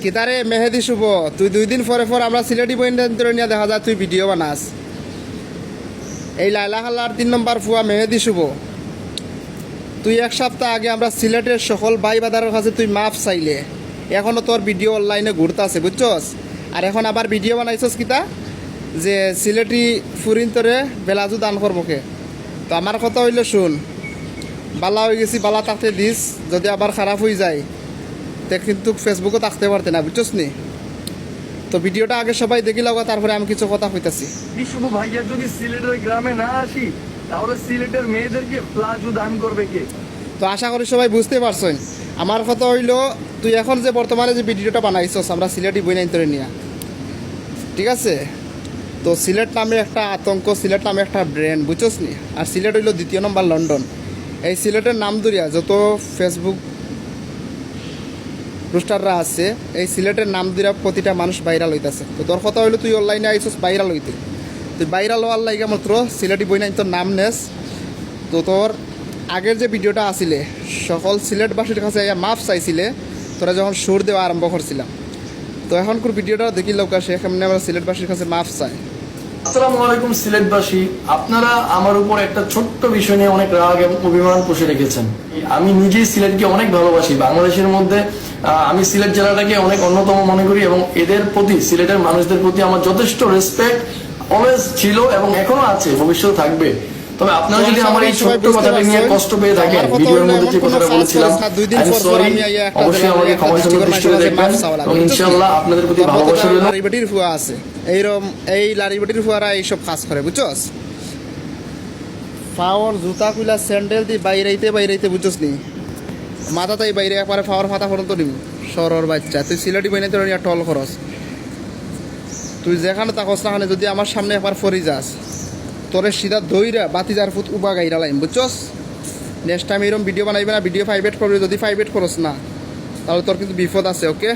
কিতারে মেহেদি শুভ তুই 2 দিন পরে আমরা সিলেটি বইন্দ্র নিয়ে দেখা যায় তুই ভিডিও বানাস। এই লাইলা খাল্লার 3 নম্বর ফুয়া মেহেদি শুভ, তুই 1 সপ্তাহ আগে আমরা সিলেটের সকল ভাই বাদারের কাছে তুই মাফ চাইলে, এখনও তোর ভিডিও অনলাইনে ঘুরতে আছে বুঝছস। আর এখন আবার ভিডিও বানাইছস কিতা যে সিলেটি ফুরিন তোরে বেলাজু দান করবকে। তো আমার কথা হইল শুন, বালা হয়ে গেছি বালা থাকতে দিস, যদি আবার খারাপ হয়ে যায় তে কিন্তু ফেসবুকে থাকতে পারতে না বুঝছস নি। তো ভিডিওটা আগে সবাই দেখি লাগো, তারপরে আমি কিছু কথা কইতাছি। শুভ ভাইয়া যদি সিলেটের গ্রামে না আসি তাহলে সিলেটের মেয়েদেরকে প্লাজো দান করবে কে? তো আশা করি সবাই বুঝতে পারছেন। আমার কথা হইল তুই এখন যে বর্তমানে যে ভিডিওটা বানাইছস আমরা সিলেটি বইনাইন্তরে নিয়ে, ঠিক আছে। তো সিলেট নামে একটা আতঙ্ক, সিলেট নামে একটা ব্র্যান্ড বুঝছস নি। আর সিলেট হইল 2 নম্বর লন্ডন। এই সিলেটের নাম ধরিয়া যত ফেসবুক রুস্টাররা আছে, এই সিলেটের নাম ধরিয়া প্রতিটা মানুষ ভাইরাল হইতেছে। তো তোর কথা হইলো তুই অনলাইনে আইসস ভাইরাল হইতে, তুই ভাইরাল হওয়ার লাগে মাত্র সিলেটি বইনাই তোর নাম নেস। তো তোর আগের যে ভিডিওটা আসিলে সকল সিলেটবাসীর কাছে মাফ চাইছিলে তোরা যখন সুর দেওয়া আরম্ভ করছিলাম। তো এখনকার ভিডিওটা দেখি লোক আসে কেমনি আমরা সিলেটবাসীর কাছে মাফ চাই। আসসালামু আলাইকুম সিলেটবাসী, আপনারা আমার উপর একটা ছোট্ট বিষয় নিয়ে অনেক রাগ এবং অভিমান পুষে রেখেছেন। আমি নিজেই সিলেটকে অনেক ভালোবাসি। বাংলাদেশের মধ্যে আমি সিলেট জেলাটাকে অনেক অন্যতম মনে করি এবং এদের প্রতি, সিলেটের মানুষদের প্রতি আমার যথেষ্ট রেসপেক্ট অলওয়েজ ছিল এবং এখনো আছে, ভবিষ্যতে থাকবে। তবে আপনারা যদি আমার এই ছোট্ট কথাটা নিয়ে কষ্ট পেয়ে থাকেন, ভিডিওর মধ্যে যে কথাটা বলেছিলাম, অবশ্যই আমাকে ক্ষমার জন্য দৃষ্টি দেখবেন এবং ইনশাআল্লাহ আপনাদের প্রতি ভালোবাসা রইল। লারিবাটির ফুয়া আছে এইরকম, এই লারিবাটির ফুয়ারা এইসব কাজ করে বুঝছস। পাওয়ার জুতা খুলা স্যান্ডেল দিয়ে বাইরাইতে বুঝছস নি, মাথাতেই বাইরে একবারে পাওয়ার ফাতা পর্যন্ত নিবি সরর বাচ্চা। তুই সিলেটি বাইনাইতে নিয়ে টল খরচ, তুই যেখানে তাকস না যদি আমার সামনে একবার ফরি যাস তোরে সিধা দইরা বাতিজার ফুট উবা গাইরা লাইম বুঝছস। নেক্সট টাইম এরকম ভিডিও বানাইবে না, ভিডিও প্রাইভেট করবে। যদি প্রাইভেট করস না তাহলে তোর কিন্তু বিপদ আছে, ওকে।